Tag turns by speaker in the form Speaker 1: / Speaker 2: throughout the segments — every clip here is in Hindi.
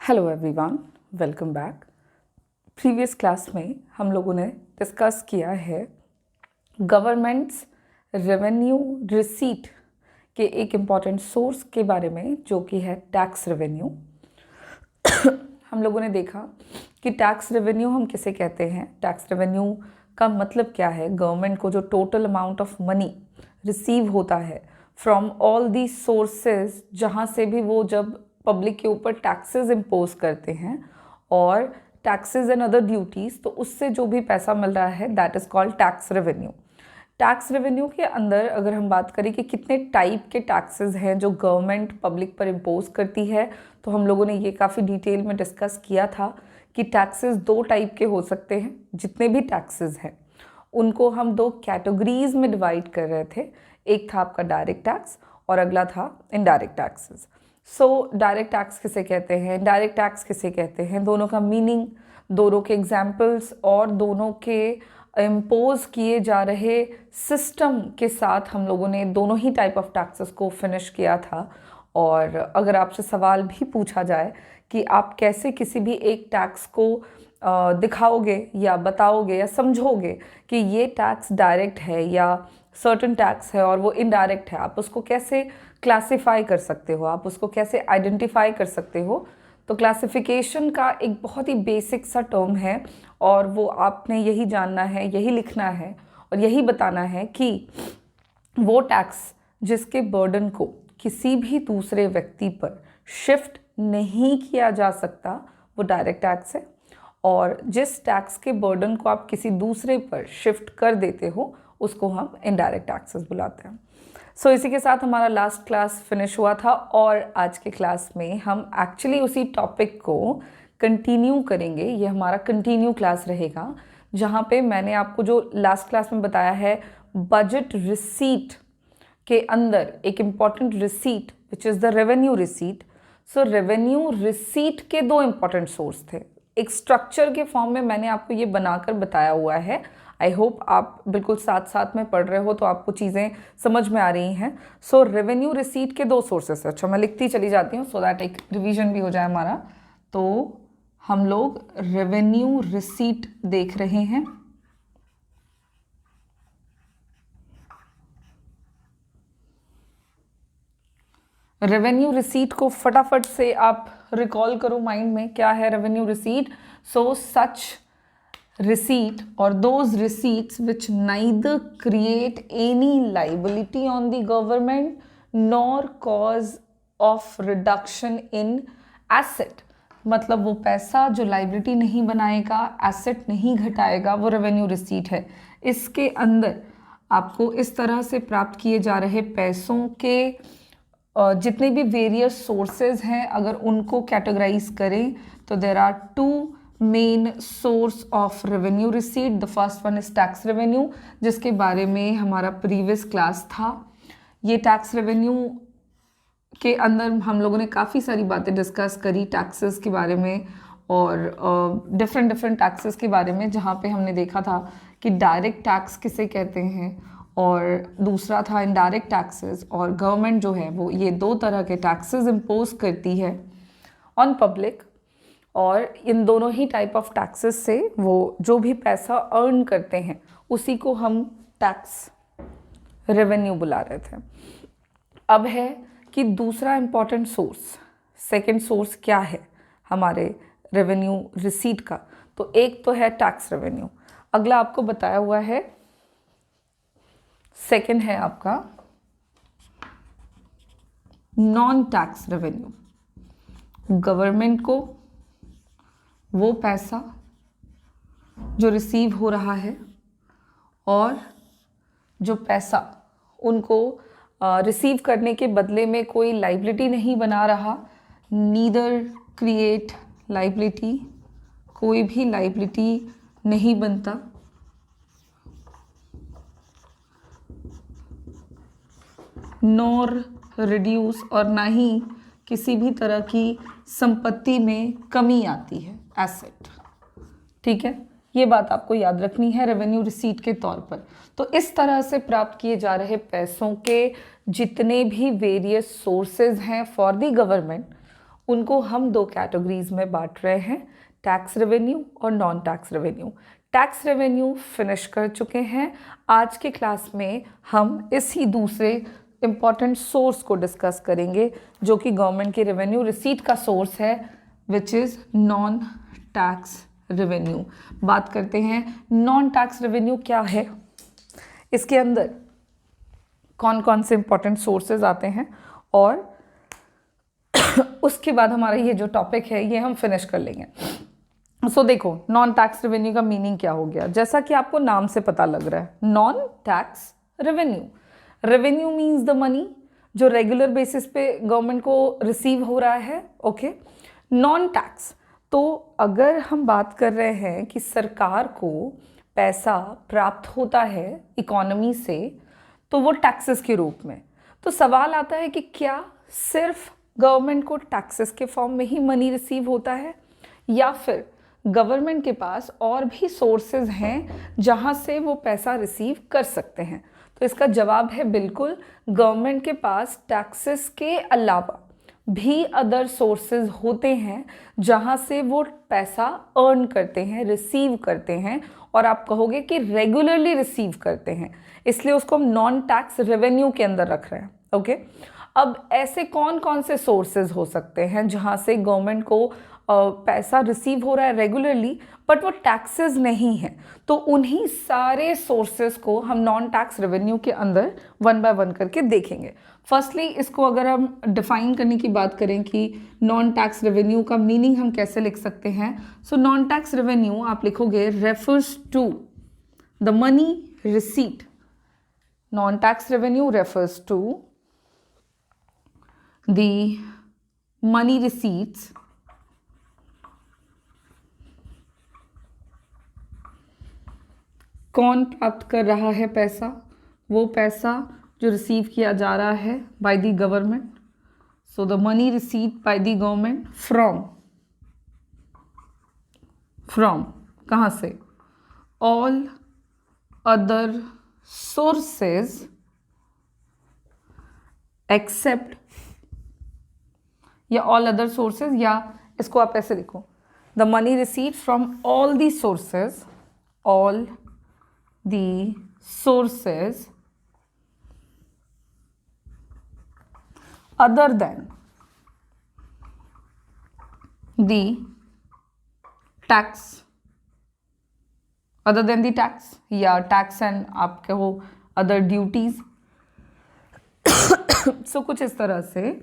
Speaker 1: Hello everyone, welcome back. Previous class में हम लोगों ने डिस्कस किया है गवर्नमेंट्स रेवेन्यू रिसीट के एक इम्पॉर्टेंट सोर्स के बारे में, जो कि है टैक्स रेवेन्यू। हम लोगों ने देखा कि टैक्स रेवेन्यू हम किसे कहते हैं। टैक्स रेवेन्यू का मतलब क्या है। गवर्नमेंट को जो total amount of money receive होता है फ्रॉम ऑल दी सोर्सेज, जहाँ से भी वो जब पब्लिक के ऊपर टैक्सेस इम्पोज करते हैं और टैक्सेस एंड अदर ड्यूटीज़, तो उससे जो भी पैसा मिल रहा है that is called tax revenue. Tax revenue के अंदर अगर हम बात करें कि कितने टाइप के टैक्सेस हैं जो गवर्नमेंट पब्लिक पर इम्पोज करती है, तो हम लोगों ने ये काफ़ी डिटेल में डिस्कस किया था कि टैक्सेस दो टाइप के हो सकते हैं। जितने भी टैक्सेस हैं उनको हम दो कैटेगरीज में डिवाइड कर रहे थे। एक था आपका डायरेक्ट टैक्स और अगला था indirect taxes. So direct tax किसे कहते हैं, इनडायरेक्ट टैक्स किसे कहते हैं, दोनों का मीनिंग, दोनों के एग्जाम्पल्स और दोनों के इम्पोज किए जा रहे सिस्टम के साथ हम लोगों ने दोनों ही टाइप ऑफ टैक्सेस को फिनिश किया था। और अगर आपसे सवाल भी पूछा जाए कि आप कैसे किसी भी एक टैक्स को दिखाओगे या बताओगे या समझोगे कि ये टैक्स डायरेक्ट है या सर्टेन टैक्स है और वो इनडायरेक्ट है, आप उसको कैसे क्लासिफाई कर सकते हो, आप उसको कैसे आइडेंटिफाई कर सकते हो। तो क्लासिफिकेशन का एक बहुत ही बेसिक सा टर्म है और वो आपने यही जानना है, यही लिखना है और यही बताना है कि वो टैक्स जिसके बर्डन को किसी भी दूसरे व्यक्ति पर शिफ्ट नहीं किया जा सकता वो डायरेक्ट टैक्स है, और जिस टैक्स के बर्डन को आप किसी दूसरे पर शिफ्ट कर देते हो उसको हम इनडायरेक्ट टैक्सेस बुलाते हैं। सो इसी के साथ हमारा लास्ट क्लास फिनिश हुआ था और आज के क्लास में हम एक्चुअली उसी टॉपिक को कंटिन्यू करेंगे। ये हमारा कंटिन्यू क्लास रहेगा, जहाँ पे मैंने आपको जो लास्ट क्लास में बताया है बजट रिसीट के अंदर एक important receipt which is the revenue receipt. So revenue receipt के दो इम्पॉर्टेंट सोर्स थे। एक स्ट्रक्चर के फॉर्म में मैंने आपको ये बनाकर बताया हुआ है। आई होप आप बिल्कुल साथ साथ में पढ़ रहे हो तो आपको चीज़ें समझ में आ रही हैं। सो रेवेन्यू रिसीट के दो सोर्सेस है। अच्छा, मैं लिखती चली जाती हूँ सो दैट एक रिवीजन भी हो जाए हमारा। तो हम लोग रेवेन्यू रिसीट देख रहे हैं। रेवेन्यू रिसीट को फटाफट से आप रिकॉल करो माइंड में, क्या है revenue receipt. So such receipt or those receipts which neither create any liability on the government nor cause of reduction in asset। मतलब वो पैसा जो लाइबिलिटी नहीं बनाएगा, एसेट नहीं घटाएगा, वो रेवेन्यू रिसीट है। इसके अंदर आपको इस तरह से प्राप्त किए जा रहे पैसों के जितने भी वेरियस सोर्सेज हैं, अगर उनको कैटेगराइज करें तो there are two main source of revenue receipt. The first one is tax revenue, जिसके बारे में हमारा प्रीवियस क्लास था। ये टैक्स रेवेन्यू के अंदर हम लोगों ने काफ़ी सारी बातें डिस्कस करी टैक्सेस के बारे में और डिफरेंट टैक्सेस के बारे में, जहाँ पे हमने देखा था कि डायरेक्ट टैक्स किसे कहते हैं और दूसरा था इनडायरेक्ट टैक्सेस। और गवर्नमेंट जो है वो ये दो तरह के टैक्सेस इम्पोज करती है ऑन पब्लिक, और इन दोनों ही टाइप ऑफ टैक्सेस से वो जो भी पैसा अर्न करते हैं उसी को हम टैक्स रेवेन्यू बुला रहे थे। अब है कि दूसरा इम्पॉर्टेंट सोर्स, सेकंड सोर्स क्या है हमारे रेवेन्यू रिसीट का। तो एक तो है टैक्स रेवेन्यू, अगला आपको बताया हुआ है सेकंड है आपका नॉन टैक्स रेवेन्यू। गवर्नमेंट को वो पैसा जो रिसीव हो रहा है और जो पैसा उनको रिसीव करने के बदले में कोई लाइबिलिटी नहीं बना रहा, नीदर क्रिएट लाइबिलिटी, कोई भी लाइबिलिटी नहीं बनता, नॉर रिड्यूस, और ना ही किसी भी तरह की संपत्ति में कमी आती है, एसेट। ठीक है, ये बात आपको याद रखनी है रेवेन्यू रिसीट के तौर पर। तो इस तरह से प्राप्त किए जा रहे पैसों के जितने भी वेरियस सोर्सेज हैं फॉर द गवर्नमेंट, उनको हम दो कैटेगरीज में बांट रहे हैं, टैक्स रेवेन्यू और non tax revenue. Tax revenue finish कर चुके हैं। आज के क्लास में हम इसी दूसरे इम्पॉर्टेंट सोर्स को डिस्कस करेंगे जो कि गवर्नमेंट के रेवेन्यू रिसीट का सोर्स है, which is non tax revenue. बात करते हैं नॉन टैक्स रेवेन्यू क्या है, इसके अंदर कौन कौन से इम्पॉर्टेंट सोर्सेज आते हैं, और उसके बाद हमारा ये जो टॉपिक है ये हम फिनिश कर लेंगे। सो देखो, नॉन टैक्स रेवेन्यू का मीनिंग क्या हो गया, जैसा कि आपको नाम से पता लग रहा है, non tax revenue. Revenue means the money जो रेगुलर बेसिस पे गवर्नमेंट को रिसीव हो रहा है। ओके, नॉन टैक्स, तो अगर हम बात कर रहे हैं कि सरकार को पैसा प्राप्त होता है इकोनॉमी से, तो वो टैक्सेस के रूप में। तो सवाल आता है कि क्या सिर्फ गवर्नमेंट को टैक्सेस के फॉर्म में ही मनी रिसीव होता है, या फिर गवर्नमेंट के पास और भी सोर्सेज हैं जहां से वो पैसा रिसीव कर सकते हैं। तो इसका जवाब है बिल्कुल, गवर्नमेंट के पास टैक्सेस के अलावा भी अदर सोर्सेज होते हैं जहां से वो पैसा अर्न करते हैं, रिसीव करते हैं, और आप कहोगे कि रेगुलरली रिसीव करते हैं, इसलिए उसको हम नॉन टैक्स रेवेन्यू के अंदर रख रहे हैं। ओके, अब ऐसे कौन कौन से सोर्सेज हो सकते हैं जहां से गवर्नमेंट को पैसा रिसीव हो रहा है रेगुलरली बट वो टैक्सेस नहीं है, तो उन्हीं सारे सोर्सेज को हम नॉन टैक्स रेवेन्यू के अंदर वन बाय वन करके देखेंगे। फर्स्टली इसको अगर हम डिफाइन करने की बात करें कि नॉन टैक्स रेवेन्यू का मीनिंग हम कैसे लिख सकते हैं, सो नॉन टैक्स रेवेन्यू आप लिखोगे refers to the money receipt. Non tax revenue refers to the money receipts कौन प्राप्त कर रहा है पैसा, वो पैसा जो रिसीव किया जा रहा है by the government. So the money receive by the government from कहाँ से, ऑल अदर सोर्सेज एक्सेप्ट, या ऑल अदर सोर्सेज, या इसको आप ऐसे लिखो, the money receive from all the sources, all the sources other than the tax, other than the tax, या tax and आप कहो other duties। सो कुछ इस तरह से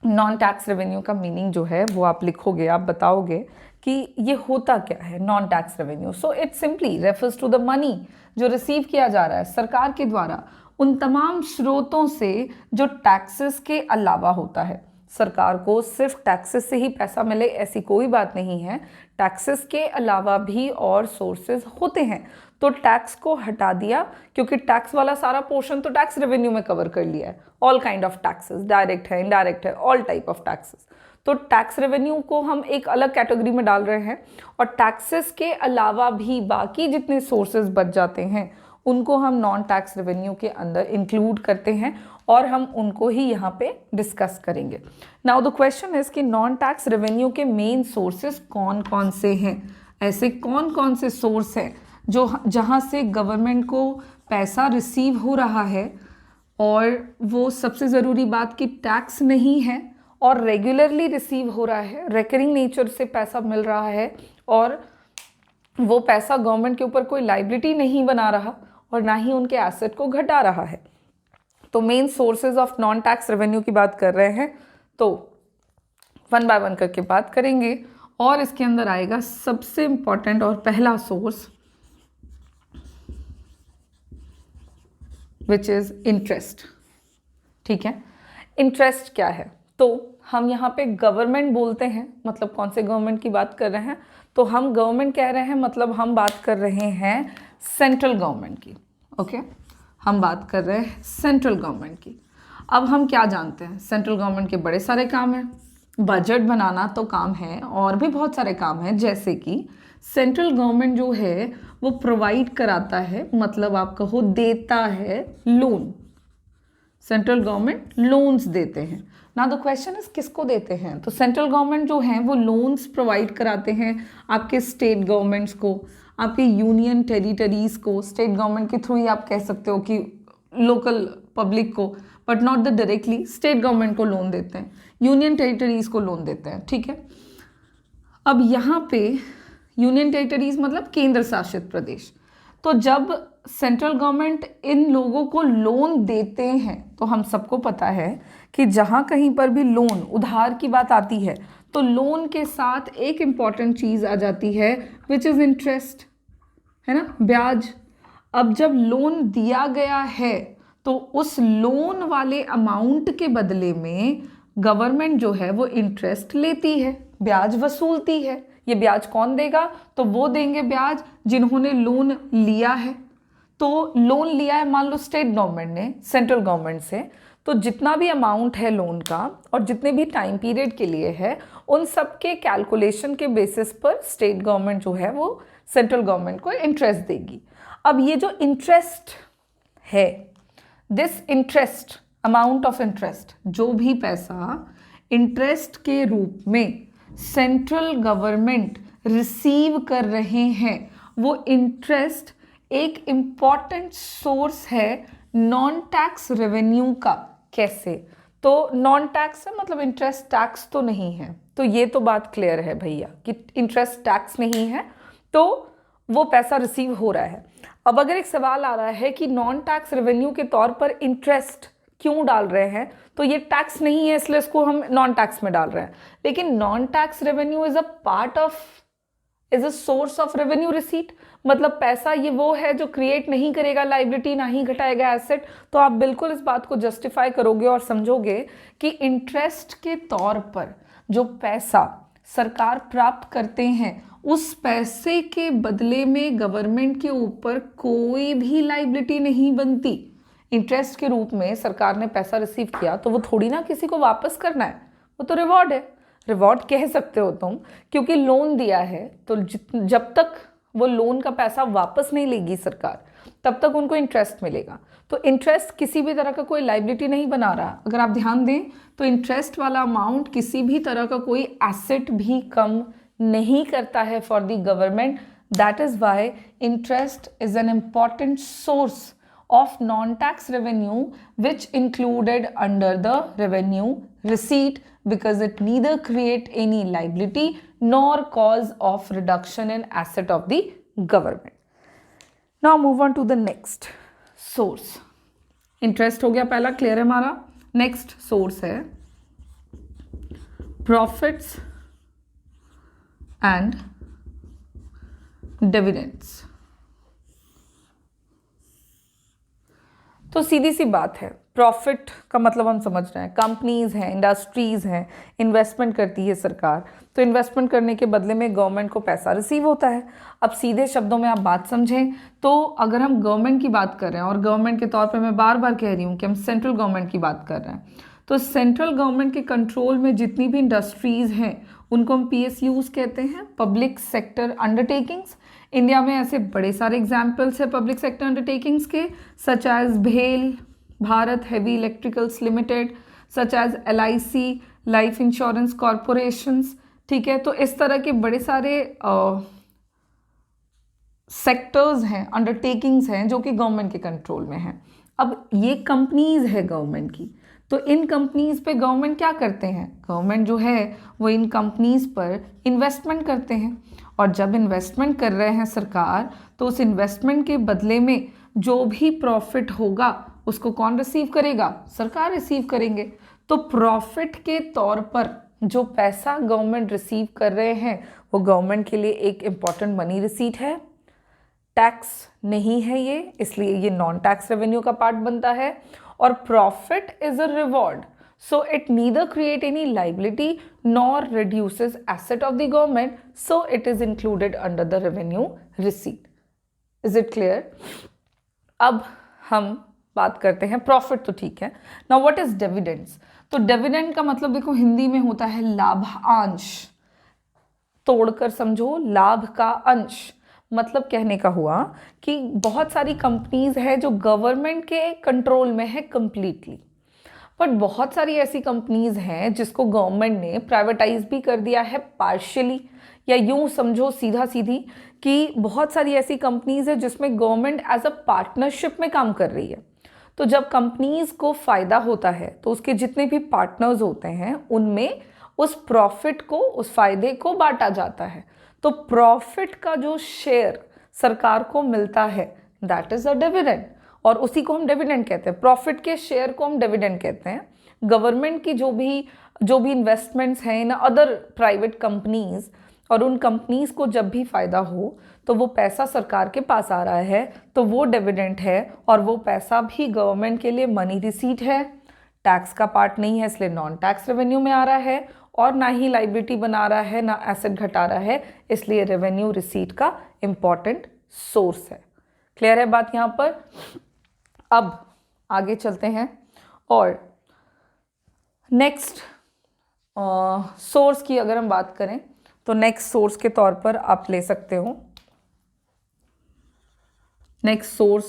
Speaker 1: नॉन टैक्स रेवेन्यू का मीनिंग जो है वो आप लिखोगे, आप बताओगे कि ये होता क्या है non tax revenue. So it simply refers to the money जो रिसीव किया जा रहा है सरकार के द्वारा उन तमाम स्रोतों से जो टैक्सेस के अलावा होता है। सरकार को सिर्फ टैक्सेस से ही पैसा मिले ऐसी कोई बात नहीं है, टैक्सेस के अलावा भी और सोर्सेज होते हैं। तो टैक्स को हटा दिया क्योंकि टैक्स वाला सारा पोर्शन तो टैक्स रेवेन्यू में कवर कर लिया है। All kind of taxes, direct है, इनडायरेक्ट है, ऑल टाइप ऑफ टैक्सेस। तो टैक्स रेवेन्यू को हम एक अलग कैटेगरी में डाल रहे हैं, और टैक्सेस के अलावा भी बाकी जितने सोर्सेज बच जाते हैं उनको हम नॉन टैक्स रेवेन्यू के अंदर इंक्लूड करते हैं, और हम उनको ही यहाँ पे डिस्कस करेंगे। नाउ द क्वेश्चन इज कि नॉन टैक्स रेवेन्यू के मेन सोर्सेज कौन कौन से हैं, ऐसे कौन कौन से सोर्स हैं जो जहाँ से गवर्नमेंट को पैसा रिसीव हो रहा है, और वो सबसे ज़रूरी बात कि टैक्स नहीं है और रेगुलरली रिसीव हो रहा है, रेकरिंग नेचर से पैसा मिल रहा है, और वो पैसा गवर्नमेंट के ऊपर कोई लाइबिलिटी नहीं बना रहा और ना ही उनके एसेट को घटा रहा है। तो main sources of non tax revenue की बात कर रहे हैं, तो वन बाय वन करके बात करेंगे, और इसके अंदर आएगा सबसे इम्पॉर्टेंट और पहला सोर्स विच इज़ इंटरेस्ट। ठीक है, इंटरेस्ट क्या है, तो हम यहाँ पे गवर्नमेंट बोलते हैं, मतलब कौन से गवर्नमेंट की बात कर रहे हैं, तो हम गवर्नमेंट कह रहे हैं मतलब हम बात कर रहे हैं सेंट्रल गवर्नमेंट की। ओके, हम बात कर रहे हैं सेंट्रल गवर्नमेंट की। अब हम क्या जानते हैं, सेंट्रल गवर्नमेंट के बड़े सारे काम हैं, बजट बनाना तो काम है, और भी बहुत सारे काम हैं, जैसे कि सेंट्रल गवर्नमेंट जो है वो प्रोवाइड कराता है, मतलब आप कहो देता है लोन। सेंट्रल गवर्नमेंट लोन्स देते हैं। ना द क्वेश्चन इज किसको देते हैं, तो सेंट्रल गवर्नमेंट जो है वो लोन्स प्रोवाइड कराते हैं आपके स्टेट गवर्नमेंट्स को, आपके यूनियन टेरिटरीज को। स्टेट गवर्नमेंट के थ्रू ही आप कह सकते हो कि लोकल पब्लिक को, but not the directly, state government को लोन देते हैं, यूनियन टेरिटरीज को लोन देते हैं, ठीक है। अब यहाँ पे यूनियन टेरिटरीज मतलब केंद्र शासित प्रदेश। तो जब सेंट्रल गवर्नमेंट इन लोगों को लोन देते हैं तो हम सबको पता है कि जहाँ कहीं पर भी लोन, उधार की बात आती है तो लोन के साथ एक इम्पॉर्टेंट चीज़ आ जाती है विच इज़ इंटरेस्ट, है ना, ब्याज। अब जब लोन दिया गया है तो उस लोन वाले अमाउंट के बदले में गवर्नमेंट जो है वो इंटरेस्ट लेती है, ब्याज वसूलती है। ये ब्याज कौन देगा, तो वो देंगे ब्याज जिन्होंने लोन लिया है। तो लोन लिया है मान लो स्टेट गवर्नमेंट ने सेंट्रल गवर्नमेंट से, तो जितना भी अमाउंट है लोन का और जितने भी टाइम पीरियड के लिए है, उन सब के कैलकुलेशन के बेसिस पर स्टेट गवर्नमेंट जो है वो सेंट्रल गवर्नमेंट को इंटरेस्ट देगी। अब ये जो इंटरेस्ट है, this interest, amount of interest, जो भी पैसा इंटरेस्ट के रूप में सेंट्रल गवर्नमेंट रिसीव कर रहे हैं, वो इंटरेस्ट एक इम्पॉर्टेंट सोर्स है नॉन टैक्स रेवेन्यू का। कैसे, तो नॉन टैक्स है मतलब इंटरेस्ट टैक्स तो नहीं है, तो ये तो बात क्लियर है भैया कि इंटरेस्ट टैक्स नहीं है, तो वो पैसा रिसीव हो रहा है। अब अगर एक सवाल आ रहा है कि नॉन टैक्स रेवेन्यू के तौर पर इंटरेस्ट क्यों डाल रहे हैं, तो ये टैक्स नहीं है इसलिए इसको हम नॉन टैक्स में डाल रहे हैं। लेकिन non tax revenue is a part of, is a source of revenue receipt, मतलब पैसा ये वो है जो क्रिएट नहीं करेगा लाइबिलिटी, ना ही घटाएगा एसेट। तो आप बिल्कुल इस बात को जस्टिफाई करोगे और समझोगे कि इंटरेस्ट के तौर पर जो पैसा सरकार प्राप्त करते हैं, उस पैसे के बदले में गवर्नमेंट के ऊपर कोई भी लाइबिलिटी नहीं बनती। इंटरेस्ट के रूप में सरकार ने पैसा रिसीव किया तो वो थोड़ी ना किसी को वापस करना है, वो तो रिवॉर्ड है, रिवॉर्ड कह सकते हो तुम, क्योंकि लोन दिया है तो जब तक वो लोन का पैसा वापस नहीं लेगी सरकार, तब तक उनको इंटरेस्ट मिलेगा। तो इंटरेस्ट किसी भी तरह का कोई लाइबिलिटी नहीं बना रहा। अगर आप ध्यान दें तो इंटरेस्ट वाला अमाउंट किसी भी तरह का कोई एसेट भी कम नहीं करता है for the government. That is why interest is an important source of non-tax revenue which included under the revenue receipt because it neither create any liability nor cause of reduction in asset of the government. Now move on to the next source. Interest हो गया पहला, clear है हमारा। Next source है profits and dividends. तो सीधी सी बात है, प्रॉफिट का मतलब हम समझ रहे हैं, कंपनीज हैं, इंडस्ट्रीज हैं, इन्वेस्टमेंट करती है सरकार, तो इन्वेस्टमेंट करने के बदले में गवर्नमेंट को पैसा रिसीव होता है। अब सीधे शब्दों में आप बात समझें तो अगर हम गवर्नमेंट की बात कर रहे हैं, और गवर्नमेंट के तौर पे मैं बार बार कह रही हूँ कि हम सेंट्रल गवर्नमेंट की बात कर रहे हैं, तो सेंट्रल गवर्नमेंट के कंट्रोल में जितनी भी इंडस्ट्रीज हैं उनको हम PSUs कहते हैं, पब्लिक सेक्टर अंडरटेकिंग्स। इंडिया में ऐसे बड़े सारे एग्जाम्पल्स है पब्लिक सेक्टर अंडरटेकिंग्स के, सच एज भेल, Bharat heavy electricals limited, such as LIC, life insurance corporations, ठीक है। तो इस तरह के बड़े सारे सेक्टर्स हैं, अंडरटेकिंग्स हैं जो कि गवर्नमेंट के कंट्रोल में हैं। अब ये कंपनीज है गवर्नमेंट की, तो इन कंपनीज पे गवर्नमेंट क्या करते हैं, गवर्नमेंट जो है वो इन कंपनीज पर इन्वेस्टमेंट करते हैं, और जब इन्वेस्टमेंट कर रहे हैं सरकार तो उस इन्वेस्टमेंट के बदले में जो भी प्रॉफिट होगा उसको कौन रिसीव करेगा, सरकार रिसीव करेंगे। तो प्रॉफिट के तौर पर जो पैसा गवर्नमेंट रिसीव कर रहे हैं वो गवर्नमेंट के लिए एक इम्पॉर्टेंट मनी रिसीट है, टैक्स नहीं है ये, इसलिए ये नॉन टैक्स रेवेन्यू का पार्ट बनता है। और profit is a reward, so it neither create any liability nor reduces asset of the government, so it is included under the revenue receipt. Is it clear? अब हम बात करते हैं प्रॉफिट, तो ठीक है। Now what is dividends? तो डिविडेंड का मतलब देखो हिंदी में होता है लाभांश, तोड़कर समझो, लाभ का अंश, मतलब कहने का हुआ कि बहुत सारी कंपनीज है जो गवर्नमेंट के कंट्रोल में है कंप्लीटली, बट बहुत सारी ऐसी कंपनीज हैं जिसको गवर्नमेंट ने प्राइवेटाइज भी कर दिया है पार्शियली, या यूं समझो सीधा सीधी कि बहुत सारी ऐसी कंपनीज है जिसमें गवर्नमेंट एज अ पार्टनरशिप में काम कर रही है। तो जब कंपनीज को फायदा होता है तो उसके जितने भी पार्टनर्स होते हैं उनमें उस प्रॉफिट को, उस फायदे को बांटा जाता है। तो प्रॉफिट का जो शेयर सरकार को मिलता है दैट इज अ डिविडेंड, और उसी को हम डिविडेंड कहते हैं। प्रॉफिट के शेयर को हम डिविडेंड कहते हैं। गवर्नमेंट की जो भी इन्वेस्टमेंट्स हैं इन अदर प्राइवेट कंपनीज, और उन कंपनीज को जब भी फायदा हो तो वो पैसा सरकार के पास आ रहा है तो वो डिविडेंड है, और वो पैसा भी गवर्नमेंट के लिए मनी रिसीट है, टैक्स का पार्ट नहीं है, इसलिए नॉन टैक्स रेवेन्यू में आ रहा है, और ना ही लाइबिलिटी बना रहा है ना एसेट घटा रहा है, इसलिए रेवेन्यू रिसीट का इंपॉर्टेंट सोर्स है। क्लियर है बात यहाँ पर? अब आगे चलते हैं और नेक्स्ट सोर्स की अगर हम बात करें तो नेक्स्ट सोर्स के तौर पर आप ले सकते हो, next source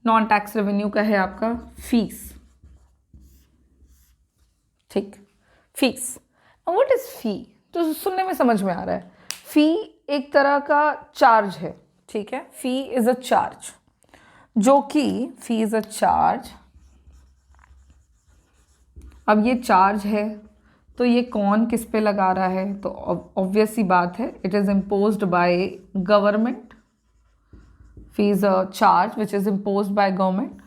Speaker 1: non tax revenue का है आपका फीस। ठीक, फीस। व्हाट इज फी? तो सुनने में समझ में आ रहा है, फी एक तरह का चार्ज है। ठीक है, फी इज अ चार्ज, जो कि फी इज अ चार्ज। अब ये चार्ज है तो ये कौन किस पे लगा रहा है? तो ऑब्वियस सी बात है, it is imposed by government. Fee is a charge which is imposed by government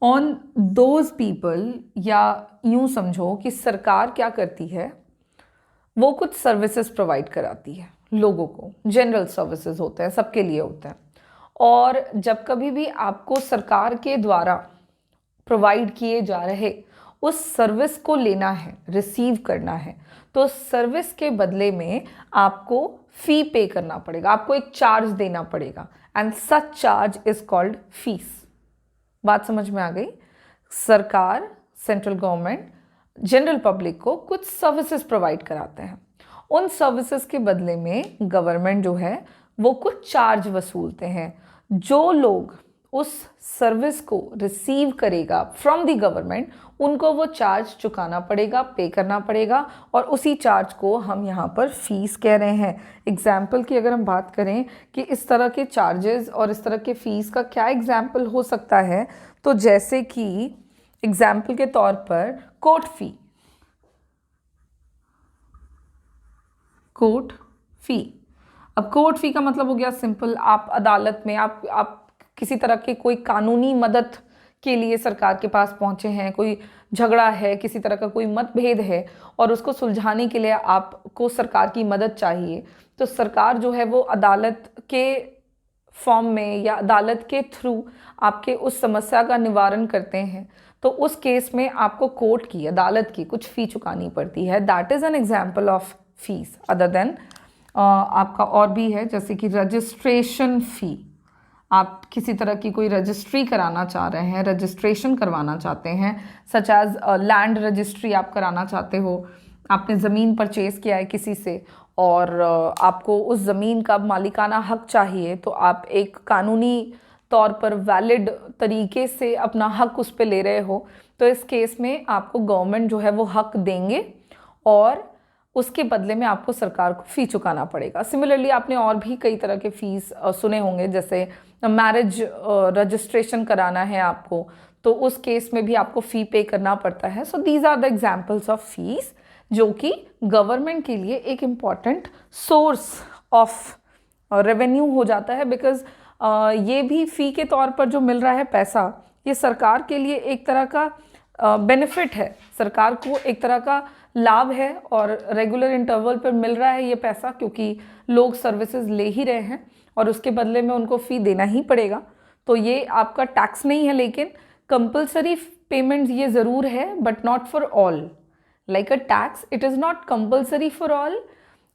Speaker 1: on those people, या यूं समझो कि सरकार क्या करती है, वो कुछ सर्विसेज प्रोवाइड कराती है लोगों को। जनरल सर्विसेज होते हैं, सबके लिए होते हैं, और जब कभी भी आपको सरकार के द्वारा प्रोवाइड किए जा रहे उस सर्विस को लेना है, रिसीव करना है, तो सर्विस के बदले में आपको फी पे करना पड़ेगा, आपको एक चार्ज देना पड़ेगा, and such charge is called fees. बात समझ में आ गई? सरकार, सेंट्रल गवर्नमेंट जनरल पब्लिक को कुछ सर्विसेज प्रोवाइड कराते हैं, उन सर्विसेज के बदले में गवर्नमेंट जो है वो कुछ चार्ज वसूलते हैं। जो लोग उस सर्विस को रिसीव करेगा फ्रॉम द गवर्नमेंट, उनको वो चार्ज चुकाना पड़ेगा, पे करना पड़ेगा, और उसी चार्ज को हम यहाँ पर फीस कह रहे हैं। एग्जाम्पल की अगर हम बात करें कि इस तरह के चार्जेस और इस तरह के फीस का क्या एग्जाम्पल हो सकता है, तो जैसे कि एग्जाम्पल के तौर पर कोर्ट फी। कोर्ट फी, अब कोर्ट फी का मतलब हो गया सिंपल, आप अदालत में आप किसी तरह की कोई कानूनी मदद के लिए सरकार के पास पहुंचे हैं, कोई झगड़ा है, किसी तरह का कोई मतभेद है और उसको सुलझाने के लिए आपको सरकार की मदद चाहिए, तो सरकार जो है वो अदालत के फॉर्म में या अदालत के थ्रू आपके उस समस्या का निवारण करते हैं। तो उस केस में आपको कोर्ट की, अदालत की कुछ फ़ी चुकानी पड़ती है। That is an example of fees. Other than आपका और भी है, जैसे कि रजिस्ट्रेशन फ़ी। आप किसी तरह की कोई रजिस्ट्री कराना चाह रहे हैं, रजिस्ट्रेशन करवाना चाहते हैं, सच एज लैंड रजिस्ट्री आप कराना चाहते हो। आपने ज़मीन परचेज़ किया है किसी से और आपको उस ज़मीन का मालिकाना हक चाहिए, तो आप एक कानूनी तौर पर वैलिड तरीके से अपना हक उस पर ले रहे हो, तो इस केस में आपको गवर्नमेंट जो है वो हक देंगे और उसके बदले में आपको सरकार को फ़ी चुकाना पड़ेगा। सिमिलरली आपने और भी कई तरह के फ़ीस सुने होंगे, जैसे मैरिज रजिस्ट्रेशन कराना है आपको, तो उस केस में भी आपको फ़ी पे करना पड़ता है। So these are the examples of fees, जो कि गवर्नमेंट के लिए एक इम्पॉर्टेंट सोर्स ऑफ रेवेन्यू हो जाता है, बिकॉज ये भी फ़ी के तौर पर जो मिल रहा है पैसा, ये सरकार के लिए एक तरह का बेनिफिट है, सरकार को एक तरह का लाभ है और रेगुलर इंटरवल पर मिल रहा है ये पैसा, क्योंकि लोग सर्विसेज ले ही रहे हैं और उसके बदले में उनको फ़ी देना ही पड़ेगा। तो ये आपका टैक्स नहीं है, लेकिन कंपलसरी पेमेंट ये ज़रूर है, but not for all. Like a tax, it is not compulsory for all.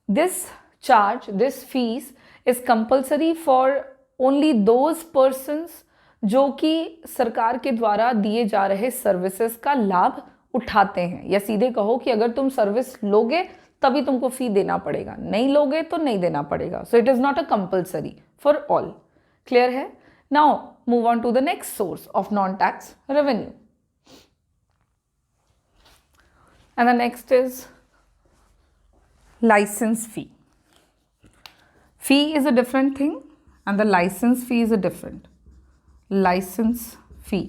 Speaker 1: This charge, this fees is compulsory for only those persons जो कि सरकार के द्वारा दिए जा रहे सर्विसेज का लाभ उठाते हैं, या सीधे कहो कि अगर तुम सर्विस लोगे तभी तुमको फ़ी देना पड़ेगा, नहीं लोगे तो नहीं देना पड़ेगा। So it is not a compulsory for all. Clear है? Now move on to the next source of non tax revenue. And the next is license fee. Fee is a different thing and the license fee is a different. License fee.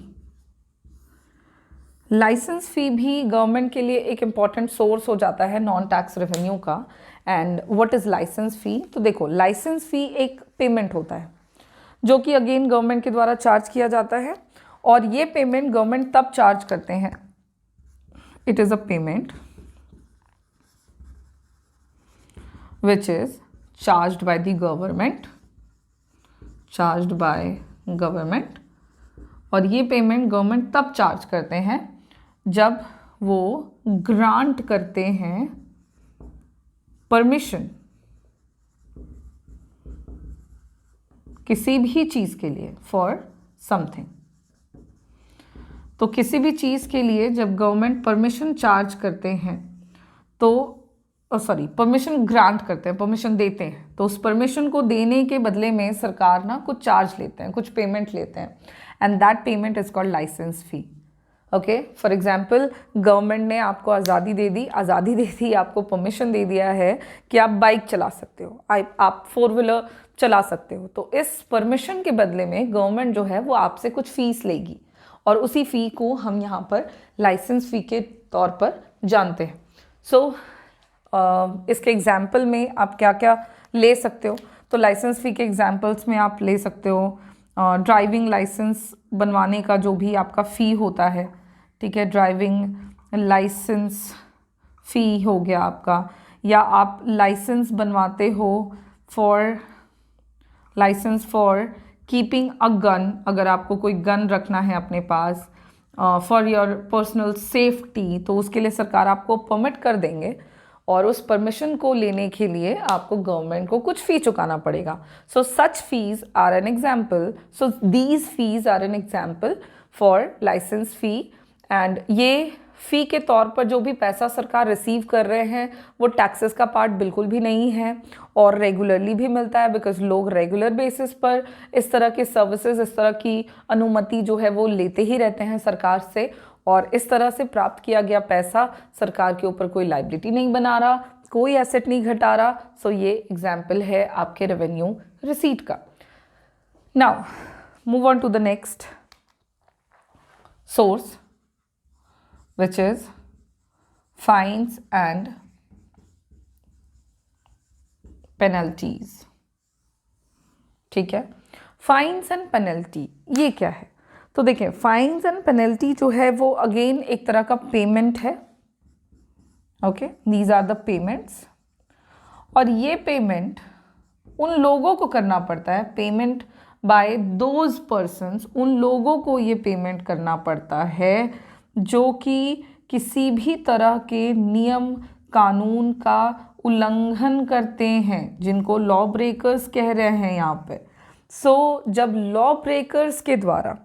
Speaker 1: Licence fee भी गवर्नमेंट के लिए एक इम्पॉर्टेंट सोर्स हो जाता है नॉन टैक्स रेवेन्यू का. एंड व्हाट इज़ लाइसेंस फ़ी? तो देखो, लाइसेंस फ़ी एक पेमेंट होता है जो कि अगेन गवर्नमेंट के द्वारा चार्ज किया जाता है, और ये पेमेंट गवर्नमेंट तब चार्ज करते हैं, it is a payment which is charged by the government, charged by government. और ये पेमेंट गवर्नमेंट तब चार्ज करते हैं जब वो ग्रांट करते हैं परमिशन किसी भी चीज़ के लिए, फॉर समथिंग. तो किसी भी चीज़ के लिए जब गवर्नमेंट परमिशन चार्ज करते हैं तो परमिशन ग्रांट करते हैं, परमिशन देते हैं, तो उस परमिशन को देने के बदले में सरकार ना कुछ चार्ज लेते हैं, कुछ पेमेंट लेते हैं, and that payment is called license fee. Okay, for example government ने आपको आज़ादी दे दी, आपको परमिशन दे दिया है कि आप बाइक चला सकते हो, आप 4 व्हीलर चला सकते हो. तो इस परमिशन के बदले में गवर्नमेंट जो है वो आपसे कुछ फीस लेगी, और उसी फ़ी को हम यहाँ पर लाइसेंस फ़ी के तौर पर जानते हैं. सो इसके एग्जाम्पल में आप क्या क्या ले सकते हो? तो लाइसेंस फ़ी के एग्जाम्पल्स में आप ले सकते हो ड्राइविंग लाइसेंस बनवाने का जो भी आपका फ़ी होता है, ठीक है, ड्राइविंग लाइसेंस फ़ी हो गया आपका, या आप लाइसेंस बनवाते हो license for keeping a gun, अगर आपको कोई गन रखना है अपने पास फॉर योर पर्सनल सेफ्टी, तो उसके लिए सरकार आपको परमिट कर देंगे, और उस परमिशन को लेने के लिए आपको गवर्नमेंट को कुछ फ़ी चुकाना पड़ेगा. So such fees are an example, so these fees are an example for licence fee. And ये फ़ी के तौर पर जो भी पैसा सरकार रिसीव कर रहे हैं वो टैक्सेस का पार्ट बिल्कुल भी नहीं है, और रेगुलरली भी मिलता है, बिकॉज लोग रेगुलर बेसिस पर इस तरह के सर्विसेज, इस तरह की अनुमति जो है वो लेते ही रहते हैं सरकार से, और इस तरह से प्राप्त किया गया पैसा सरकार के ऊपर कोई लाइबिलिटी नहीं बना रहा, कोई एसेट नहीं घटा रहा. सो ये एग्जाम्पल है आपके रेवेन्यू रिसीट का. Now move on to the next source which is fines and penalties. ठीक है, फाइन्स एंड पेनल्टी ये क्या है? तो देखिए, फाइन्स एंड पेनल्टी जो है वो अगेन एक तरह का पेमेंट है. Okay, these are the payments, और ये पेमेंट उन लोगों को करना पड़ता है, पेमेंट बाय दोज पर्सन्स, उन लोगों को ये पेमेंट करना पड़ता है जो कि किसी भी तरह के नियम कानून का उल्लंघन करते हैं, जिनको लॉ ब्रेकर्स कह रहे हैं यहाँ पे. सो जब लॉ ब्रेकर्स के द्वारा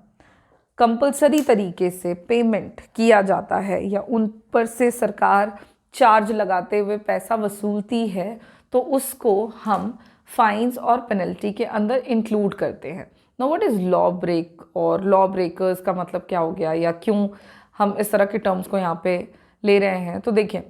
Speaker 1: कंपलसरी तरीके से पेमेंट किया जाता है या उन पर से सरकार चार्ज लगाते हुए पैसा वसूलती है, तो उसको हम फाइन्स और पेनल्टी के अंदर इंक्लूड करते हैं. No, what is law break और लॉ ब्रेकर्स का मतलब क्या हो गया, या क्यों हम इस तरह के टर्म्स को यहाँ पे ले रहे हैं? तो देखिए,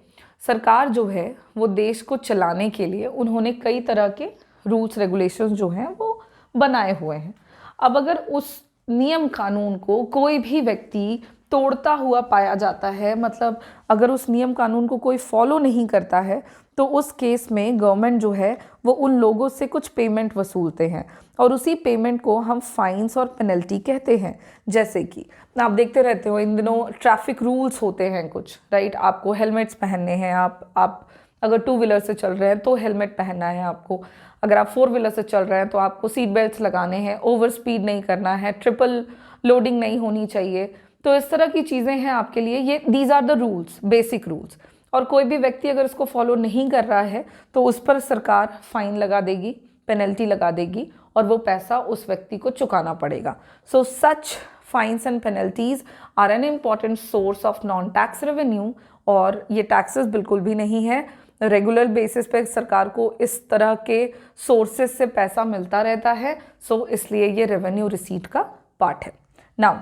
Speaker 1: सरकार जो है वो देश को चलाने के लिए उन्होंने कई तरह के रूल्स रेगुलेशंस जो हैं वो बनाए हुए हैं. अब अगर उस नियम कानून को कोई भी व्यक्ति तोड़ता हुआ पाया जाता है, मतलब अगर उस नियम कानून को कोई फॉलो नहीं करता है, तो उस केस में गवर्नमेंट जो है वो उन लोगों से कुछ पेमेंट वसूलते हैं, और उसी पेमेंट को हम फाइन्स और पेनल्टी कहते हैं. जैसे कि आप देखते रहते हो इन दिनों ट्रैफिक रूल्स होते हैं कुछ, राइट? आपको हेलमेट्स पहनने हैं, आप अगर 2 व्हीलर से चल रहे हैं तो हेलमेट पहनना है आपको, अगर आप 4 व्हीलर से चल रहे हैं तो आपको सीट बेल्ट्स लगाने हैं, ओवर स्पीड नहीं करना है, ट्रिपल लोडिंग नहीं होनी चाहिए. तो इस तरह की चीज़ें हैं आपके लिए, ये these are the rules, basic rules. और कोई भी व्यक्ति अगर इसको फॉलो नहीं कर रहा है तो उस पर सरकार फाइन लगा देगी, पेनल्टी लगा देगी, और वो पैसा उस व्यक्ति को चुकाना पड़ेगा. So such fines and penalties are an important source of non tax revenue, और ये टैक्सेस बिल्कुल भी नहीं है. रेगुलर बेसिस पे सरकार को इस तरह के सोर्सेज से पैसा मिलता रहता है, सो इसलिए ये रेवेन्यू रिसीट का पार्ट है. Now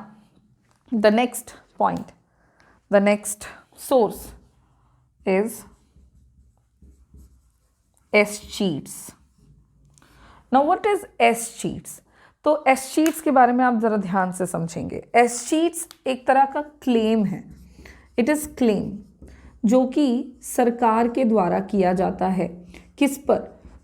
Speaker 1: the next point, the next source is S-cheats. Now what is S-cheats? तो S-cheats के बारे में आप ज़रा ध्यान से समझेंगे. S-cheats एक तरह का क्लेम है. इट इज़ क्लेम जो कि सरकार के द्वारा किया जाता है. किस पर?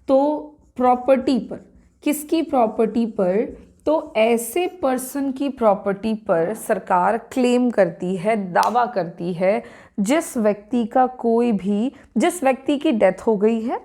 Speaker 1: तो प्रॉपर्टी पर. किसकी प्रॉपर्टी पर? तो ऐसे पर्सन की प्रॉपर्टी पर सरकार क्लेम करती है, दावा करती है, जिस व्यक्ति की डेथ हो गई है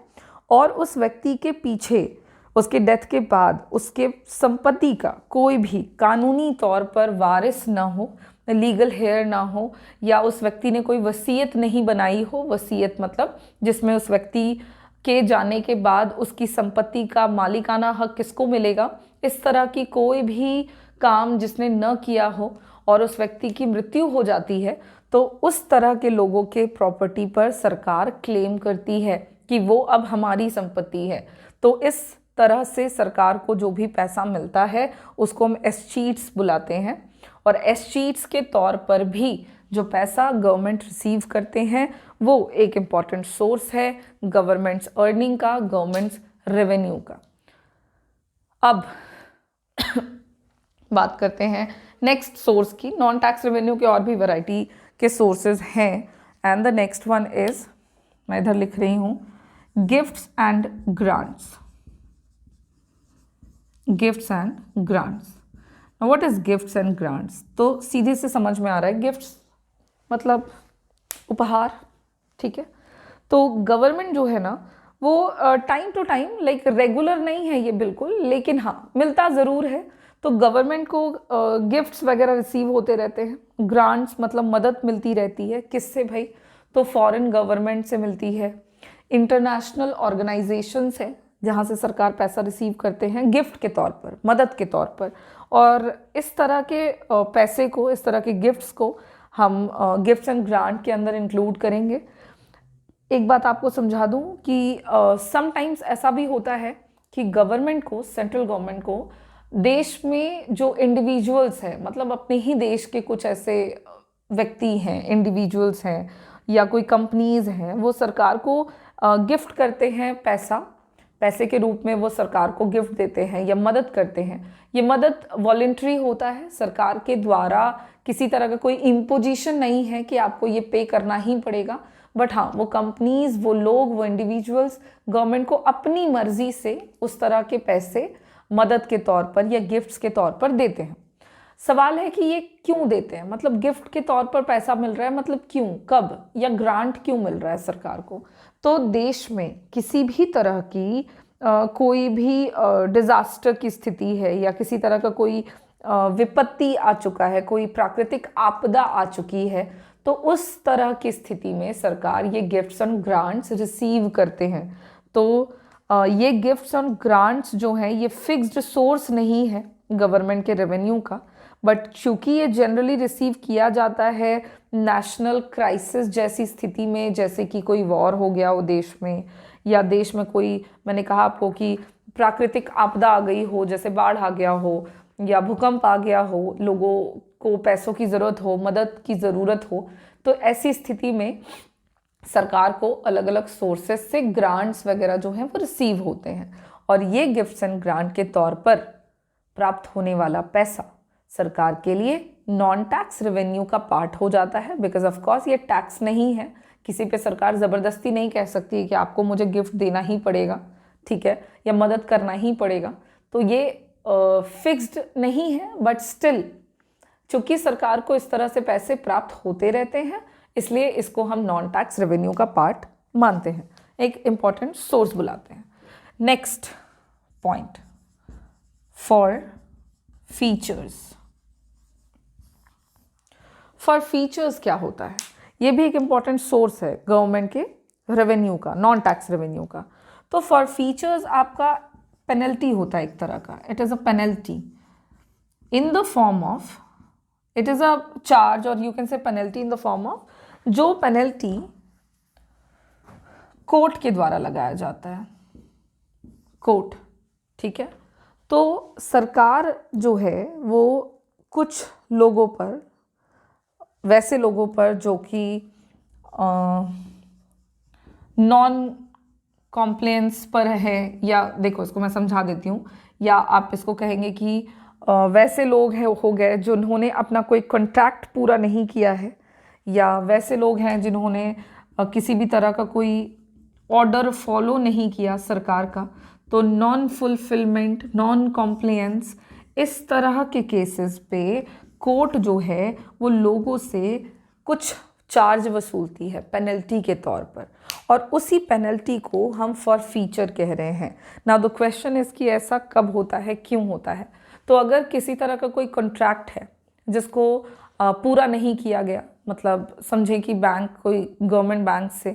Speaker 1: और उस व्यक्ति के पीछे, उसके डेथ के बाद उसके संपत्ति का कोई भी कानूनी तौर पर वारिस ना हो, लीगल हेयर ना हो, या उस व्यक्ति ने कोई वसीयत नहीं बनाई हो. वसीयत मतलब जिसमें उस व्यक्ति के जाने के बाद उसकी संपत्ति का मालिकाना हक किसको मिलेगा, इस तरह की कोई भी काम जिसने न किया हो और उस व्यक्ति की मृत्यु हो जाती है, तो उस तरह के लोगों के प्रॉपर्टी पर सरकार क्लेम करती है कि वो अब हमारी संपत्ति है. तो इस तरह से सरकार को जो भी पैसा मिलता है उसको हम एस-चीट्स बुलाते हैं. और एस-चीट्स के तौर पर भी जो पैसा गवर्नमेंट रिसीव करते हैं वो एक इम्पॉर्टेंट सोर्स है गवर्नमेंट्स अर्निंग का, गवर्नमेंट्स रेवेन्यू का. अब बात करते हैं नेक्स्ट सोर्स की. नॉन टैक्स रेवेन्यू के और भी वैरायटी के सोर्सेज हैं. And the next one is, मैं इधर लिख रही हूँ, gifts and grants. Gifts and grants. What is gifts and grants? तो सीधे से समझ में आ रहा है, गिफ्ट्स मतलब उपहार. ठीक है. तो गवर्नमेंट जो है ना वो time to time, like regular नहीं है ये बिल्कुल, लेकिन हाँ मिलता ज़रूर है. तो गवर्नमेंट को गिफ्ट्स वगैरह रिसीव होते रहते हैं. ग्रांट्स मतलब मदद मिलती रहती है. किससे भाई? तो फॉरेन गवर्नमेंट से मिलती है, इंटरनेशनल ऑर्गेनाइजेशंस है जहाँ से सरकार पैसा रिसीव करते हैं गिफ्ट के तौर पर, मदद के तौर पर. और इस तरह के पैसे को, इस तरह के गिफ्ट्स को हम गिफ्ट्स एंड ग्रांट के अंदर इंक्लूड करेंगे. एक बात आपको समझा दूं कि समटाइम्स ऐसा भी होता है कि गवर्नमेंट को, सेंट्रल गवर्नमेंट को, देश में जो इंडिविजुअल्स हैं, मतलब अपने ही देश के कुछ ऐसे व्यक्ति हैं, इंडिविजुअल्स हैं या कोई कंपनीज हैं, वो सरकार को गिफ्ट करते हैं पैसे के रूप में वो सरकार को गिफ्ट देते हैं या मदद करते हैं. ये मदद वॉलेंट्री होता है, सरकार के द्वारा किसी तरह का कोई इम्पोजिशन नहीं है कि आपको ये पे करना ही पड़ेगा. बट हाँ, वो कंपनीज, वो लोग, वो इंडिविजुअल्स गवर्नमेंट को अपनी मर्जी से उस तरह के पैसे मदद के तौर पर या गिफ्ट्स के तौर पर देते हैं. सवाल है कि ये क्यों देते हैं, मतलब गिफ्ट के तौर पर पैसा मिल रहा है, मतलब क्यों, कब, या ग्रांट क्यों मिल रहा है सरकार को? तो देश में किसी भी तरह की कोई भी डिजास्टर की स्थिति है या किसी तरह का कोई विपत्ति आ चुका है, कोई प्राकृतिक आपदा आ चुकी है, तो उस तरह की स्थिति में सरकार ये गिफ्ट्स एंड ग्रांट्स रिसीव करते हैं. तो ये गिफ्ट्स एंड ग्रांट्स जो हैं ये फिक्स्ड सोर्स नहीं है गवर्नमेंट के रेवेन्यू का, बट चूंकि ये जनरली रिसीव किया जाता है नेशनल क्राइसिस जैसी स्थिति में, जैसे कि कोई वॉर हो गया हो देश में, या देश में कोई, मैंने कहा आपको कि प्राकृतिक आपदा आ गई हो, जैसे बाढ़ आ गया हो या भूकंप आ गया हो, लोगों को पैसों की ज़रूरत हो, मदद की ज़रूरत हो, तो ऐसी स्थिति में सरकार को अलग अलग सोर्सेस से ग्रांट्स वगैरह जो हैं वो रिसीव होते हैं. और ये गिफ्ट्स एंड ग्रांट के तौर पर प्राप्त होने वाला पैसा सरकार के लिए नॉन टैक्स रेवेन्यू का पार्ट हो जाता है. बिकॉज ऑफ कोर्स ये टैक्स नहीं है, किसी पे सरकार ज़बरदस्ती नहीं कह सकती कि आपको मुझे गिफ्ट देना ही पड़ेगा, ठीक है, या मदद करना ही पड़ेगा. तो ये फिक्स्ड नहीं है, बट स्टिल चूंकि सरकार को इस तरह से पैसे प्राप्त होते रहते हैं, इसलिए इसको हम नॉन टैक्स रेवेन्यू का पार्ट मानते हैं, एक इम्पॉर्टेंट सोर्स बुलाते हैं. Next point, for features. For features क्या होता है? ये भी एक इम्पॉर्टेंट सोर्स है गवर्नमेंट के रेवेन्यू का, नॉन टैक्स रेवेन्यू का. तो फॉर फीचर्स आपका पेनल्टी होता है एक तरह का. It is a penalty in the form of, it is a charge, और you can say penalty in the form of, जो पेनल्टी कोर्ट के द्वारा लगाया जाता है, कोर्ट, ठीक है. तो सरकार जो है वो कुछ लोगों पर, वैसे लोगों पर जो कि नॉन कॉम्प्लायंस पर है, या देखो इसको मैं समझा देती हूँ, या आप इसको कहेंगे कि वैसे लोग हैं हो गए जिन्होंने अपना कोई कॉन्ट्रैक्ट पूरा नहीं किया है, या वैसे लोग हैं जिन्होंने किसी भी तरह का कोई ऑर्डर फॉलो नहीं किया सरकार का। तो नॉन फुलफिलमेंट, नॉन कॉम्प्लायंस, इस तरह के केसेस पे कोर्ट जो है वो लोगों से कुछ चार्ज वसूलती है पेनल्टी के तौर पर, और उसी पेनल्टी को हम फॉरफीचर कह रहे हैं। नाउ द क्वेश्चन इज कि ऐसा कब होता है, क्यों होता है। तो अगर किसी तरह का कोई कॉन्ट्रैक्ट है जिसको पूरा नहीं किया गया, मतलब समझें कि बैंक, कोई गवर्नमेंट बैंक से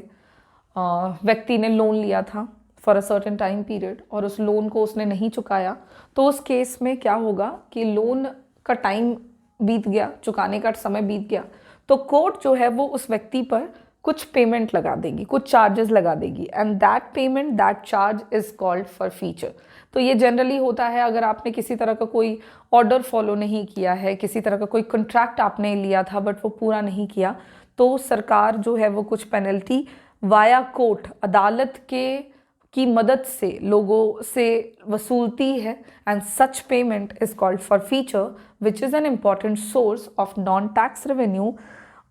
Speaker 1: व्यक्ति ने लोन लिया था for a certain time period और उस लोन को उसने नहीं चुकाया, तो उस केस में क्या होगा कि लोन का टाइम बीत गया, चुकाने का समय बीत गया, तो कोर्ट जो है वो उस व्यक्ति पर कुछ पेमेंट लगा देगी, कुछ चार्जेस लगा देगी, and that payment, that charge is called forfeiture. तो ये जनरली होता है अगर आपने किसी तरह का कोई ऑर्डर फॉलो नहीं किया है, किसी तरह का कोई कॉन्ट्रैक्ट आपने लिया था बट वो पूरा नहीं किया, तो सरकार जो है वो कुछ पेनल्टी वाया कोर्ट, अदालत की मदद से लोगों से वसूलती है, and such payment is called forfeiture which is an important source of non tax revenue,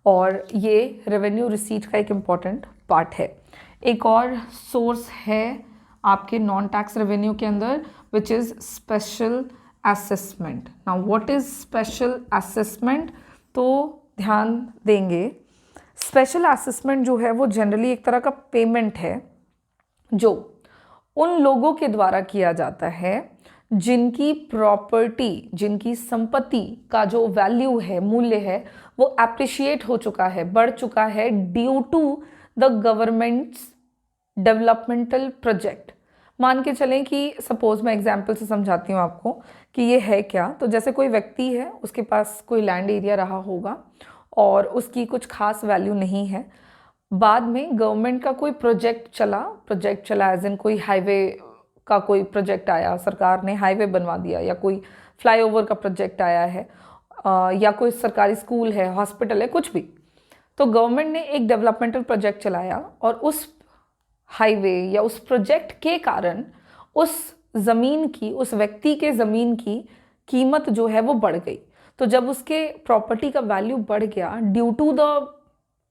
Speaker 1: और ये रेवेन्यू रिसीट का एक इम्पॉर्टेंट पार्ट है। एक और सोर्स है आपके नॉन टैक्स रेवेन्यू के अंदर which is special assessment. Now what is special assessment, तो ध्यान देंगे स्पेशल असेसमेंट जो है वो जनरली एक तरह का पेमेंट है जो उन लोगों के द्वारा किया जाता है जिनकी प्रॉपर्टी, जिनकी संपत्ति का जो वैल्यू है, मूल्य है, वो अप्रिशिएट हो चुका है, बढ़ चुका है due to the government's developmental project. मान के चलें कि सपोज मैं एग्जांपल से समझाती हूँ आपको कि ये है क्या। तो जैसे कोई व्यक्ति है, उसके पास कोई लैंड एरिया रहा होगा और उसकी कुछ खास वैल्यू नहीं है, बाद में गवर्नमेंट का कोई प्रोजेक्ट चला एज इन कोई हाईवे का कोई प्रोजेक्ट आया, सरकार ने हाईवे बनवा दिया, या कोई फ्लाईओवर का प्रोजेक्ट आया है, या कोई सरकारी स्कूल है, हॉस्पिटल है, कुछ भी। तो गवर्नमेंट ने एक डेवलपमेंटल प्रोजेक्ट चलाया और उस हाईवे या उस प्रोजेक्ट के कारण उस ज़मीन की, उस व्यक्ति के ज़मीन की कीमत जो है वो बढ़ गई। तो जब उसके प्रॉपर्टी का वैल्यू बढ़ गया due to the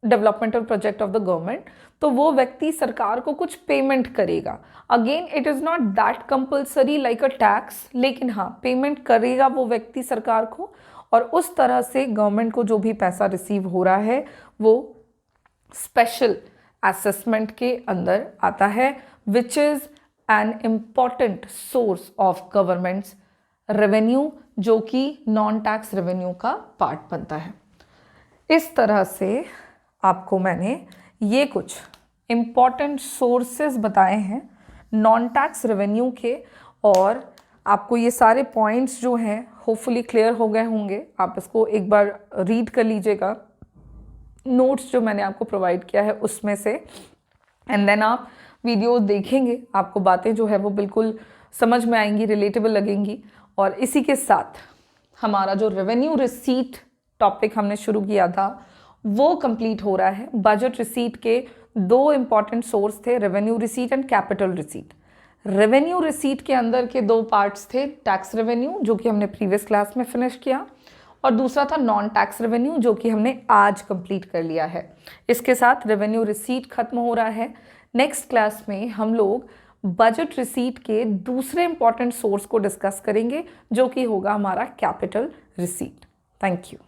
Speaker 1: developmental project of the government, तो वो व्यक्ति सरकार को कुछ पेमेंट करेगा। Again it is not that compulsory like a tax, लेकिन हाँ पेमेंट करेगा वो व्यक्ति सरकार को, और उस तरह से गवर्नमेंट को जो भी पैसा रिसीव हो रहा है वो स्पेशल असेसमेंट के अंदर आता है, which is an important source of governments revenue, जो कि नॉन टैक्स रेवेन्यू का पार्ट बनता है। इस तरह से आपको मैंने ये कुछ इम्पॉर्टेंट सोर्सेज बताए हैं नॉन टैक्स रेवेन्यू के, और आपको ये सारे पॉइंट्स जो हैं होपफुली क्लियर हो गए होंगे। आप इसको एक बार रीड कर लीजिएगा, नोट्स जो मैंने आपको प्रोवाइड किया है उसमें से, एंड देन आप वीडियो देखेंगे, आपको बातें जो है वो बिल्कुल समझ में आएंगी, रिलेटेबल लगेंगी। और इसी के साथ हमारा जो रेवेन्यू रिसीट टॉपिक हमने शुरू किया था वो कंप्लीट हो रहा है। बजट रिसीट के दो इम्पॉर्टेंट सोर्स थे, revenue receipt and capital receipt. Revenue receipt के अंदर के दो पार्ट्स थे, टैक्स रेवेन्यू जो कि हमने प्रीवियस क्लास में फिनिश किया, और दूसरा था नॉन टैक्स रेवेन्यू जो कि हमने आज कंप्लीट कर लिया है। इसके साथ रेवेन्यू रिसीट खत्म हो रहा है। नेक्स्ट क्लास में हम लोग बजट रिसीट के दूसरे इंपॉर्टेंट सोर्स को डिस्कस करेंगे जो कि होगा हमारा कैपिटल रिसीट। Thank you.